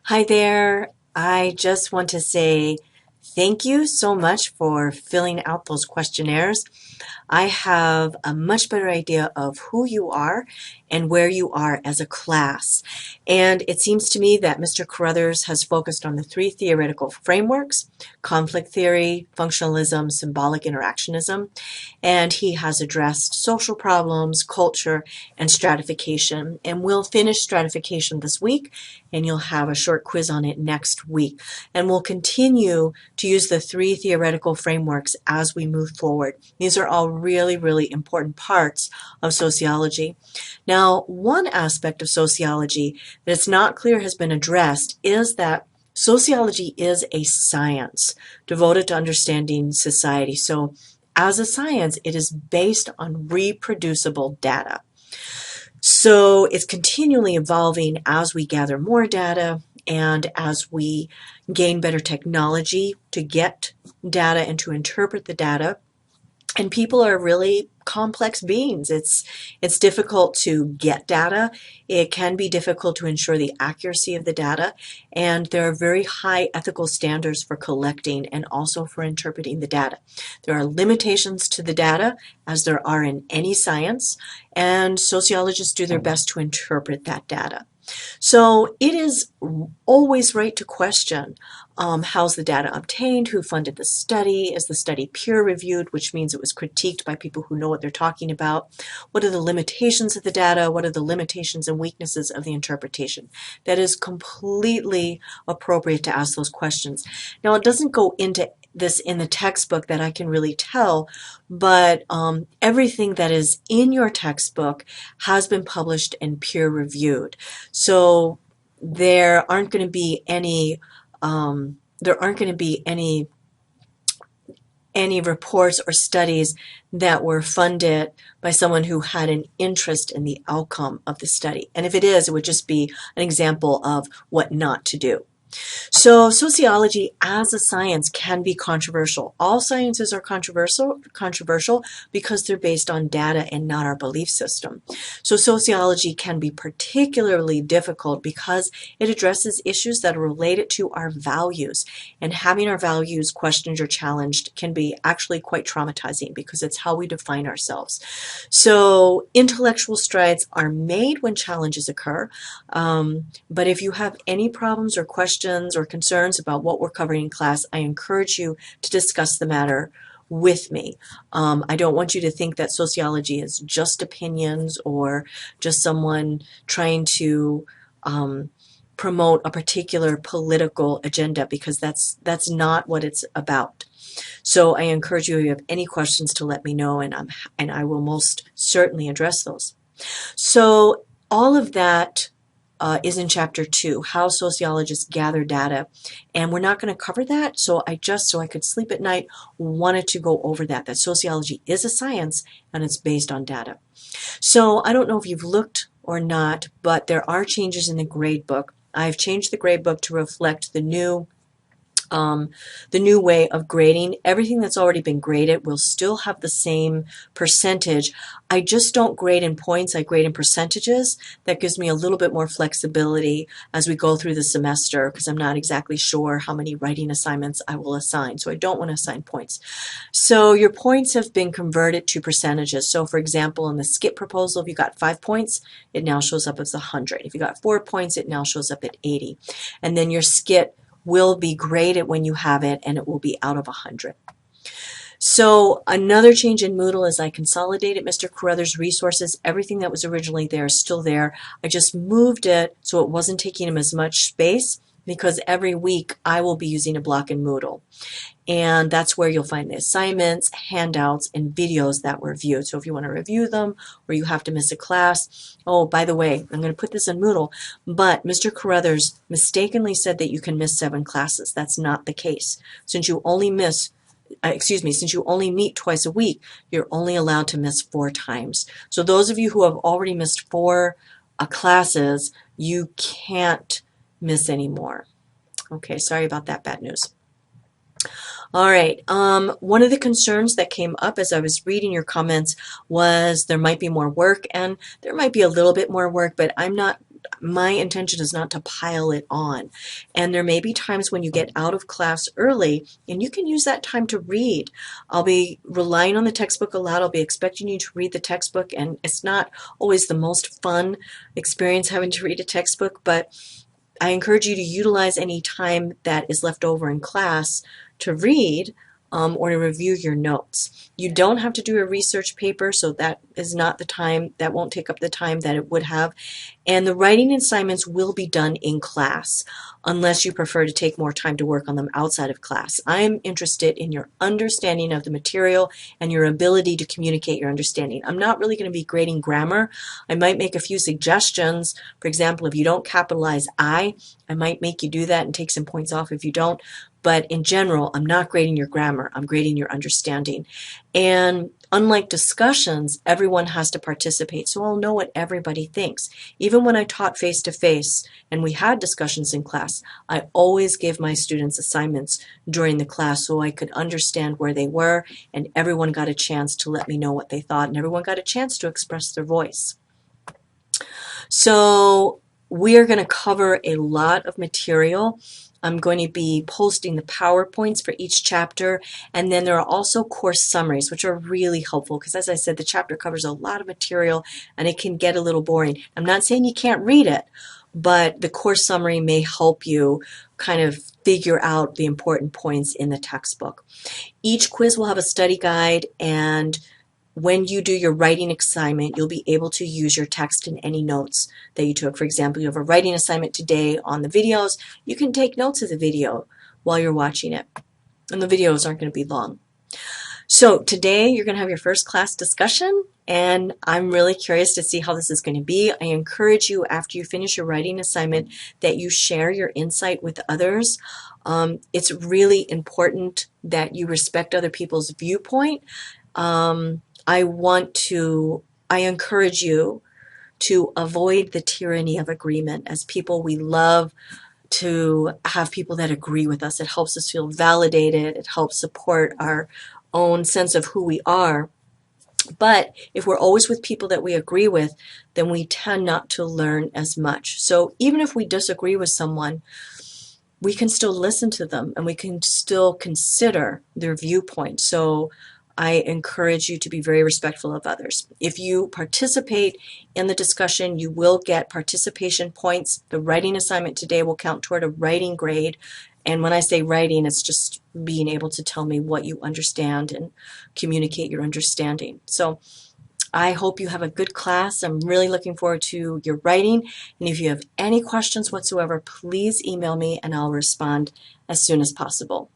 Hi there. I just want to say thank you so much for filling out those questionnaires. I have a much better idea of who you are and where you are as a class. And it seems to me that Mr. Carruthers has focused on the three theoretical frameworks: conflict theory, functionalism, symbolic interactionism, and he has addressed social problems, culture, and stratification. And we'll finish stratification this week, and you'll have a short quiz on it next week. And we'll continue to use the three theoretical frameworks as we move forward. These are all really, really important parts of sociology. Now, one aspect of sociology that it's not clear has been addressed is that sociology is a science devoted to understanding society. So as a science, it is based on reproducible data. So it's continually evolving as we gather more data and as we gain better technology to get data and to interpret the data. And people are really complex beings. It's difficult to get data. It can be difficult to ensure the accuracy of the data. And there are very high ethical standards for collecting and also for interpreting the data. There are limitations to the data, as there are in any science, and sociologists do their best to interpret that data. So it is always right to question how's the data obtained, who funded the study, is the study peer-reviewed, which means it was critiqued by people who know what they're talking about, what are the limitations of the data, what are the limitations and weaknesses of the interpretation. That is completely appropriate to ask those questions. Now, it doesn't go into this in the textbook that I can really tell, but everything that is in your textbook has been published and peer-reviewed. So there aren't going to be any any reports or studies that were funded by someone who had an interest in the outcome of the study. And if it is, it would just be an example of what not to do. So sociology as a science can be controversial. All sciences are controversial because they're based on data and not our belief system. So sociology can be particularly difficult because it addresses issues that are related to our values. And having our values questioned or challenged can be actually quite traumatizing because it's how we define ourselves. So intellectual strides are made when challenges occur. But if you have any problems or questions or concerns about what we're covering in class, I encourage you to discuss the matter with me. I don't want you to think that sociology is just opinions or just someone trying to promote a particular political agenda, because that's not what it's about. So I encourage you, if you have any questions, to let me know, and I will most certainly address those. So all of that is in Chapter 2, how sociologists gather data. And we're not going to cover that, so I could sleep at night, wanted to go over that sociology is a science and it's based on data. So I don't know if you've looked or not, but there are changes in the gradebook. I've changed the gradebook to reflect the new way of grading. Everything that's already been graded will still have the same percentage. I just don't grade in points, I grade in percentages. That gives me a little bit more flexibility as we go through the semester, because I'm not exactly sure how many writing assignments I will assign, so I don't want to assign points. So your points have been converted to percentages. So for example, in the skip proposal, if you got 5 points, it now shows up as 100. If you got 4 points, it now shows up at 80. And then your skip will be graded when you have it, and it will be out of 100. So another change in Moodle is I consolidated Mr. Carruthers' resources. Everything that was originally there is still there. I just moved it so it wasn't taking him as much space, because every week I will be using a block in Moodle. And that's where you'll find the assignments, handouts, and videos that were viewed. So if you want to review them or you have to miss a class, oh, by the way, I'm going to put this in Moodle, but Mr. Carruthers mistakenly said that you can miss 7 classes. That's not the case. Since you only since you only meet twice a week, you're only allowed to miss 4 times. So those of you who have already missed 4 classes, you can't miss anymore. Okay, sorry about that bad news. All right, one of the concerns that came up as I was reading your comments was there might be more work, and there might be a little bit more work, but I'm not my intention is not to pile it on. And there may be times when you get out of class early and you can use that time to read. I'll be relying on the textbook a lot. I'll be expecting you to read the textbook, and it's not always the most fun experience having to read a textbook, but I encourage you to utilize any time that is left over in class to read or to review your notes. You don't have to do a research paper, so that is not the time, that won't take up the time that it would have. And the writing assignments will be done in class, unless you prefer to take more time to work on them outside of class. I'm interested in your understanding of the material and your ability to communicate your understanding. I'm not really going to be grading grammar. I might make a few suggestions. For example, if you don't capitalize I might make you do that and take some points off if you don't. But in general, I'm not grading your grammar. I'm grading your understanding. And unlike discussions, everyone has to participate, so I'll know what everybody thinks. Even when I taught face-to-face and we had discussions in class, I always gave my students assignments during the class so I could understand where they were, and everyone got a chance to let me know what they thought, and everyone got a chance to express their voice. So we are going to cover a lot of material. I'm going to be posting the PowerPoints for each chapter, and then there are also course summaries, which are really helpful because, as I said, the chapter covers a lot of material and it can get a little boring. I'm not saying you can't read it, but the course summary may help you kind of figure out the important points in the textbook. Each quiz will have a study guide, and when you do your writing assignment, you'll be able to use your text in any notes that you took. For example, you have a writing assignment today on the videos. You can take notes of the video while you're watching it. And the videos aren't going to be long. So today you're going to have your first class discussion, and I'm really curious to see how this is going to be. I encourage you, after you finish your writing assignment, that you share your insight with others. It's really important that you respect other people's viewpoint. I encourage you to avoid the tyranny of agreement. As people, we love to have people that agree with us. It helps us feel validated. It helps support our own sense of who we are. But if we're always with people that we agree with, then we tend not to learn as much. So even if we disagree with someone, we can still listen to them and we can still consider their viewpoint. So I encourage you to be very respectful of others. If you participate in the discussion, you will get participation points. The writing assignment today will count toward a writing grade. And when I say writing, it's just being able to tell me what you understand and communicate your understanding. So I hope you have a good class. I'm really looking forward to your writing. And if you have any questions whatsoever, please email me and I'll respond as soon as possible.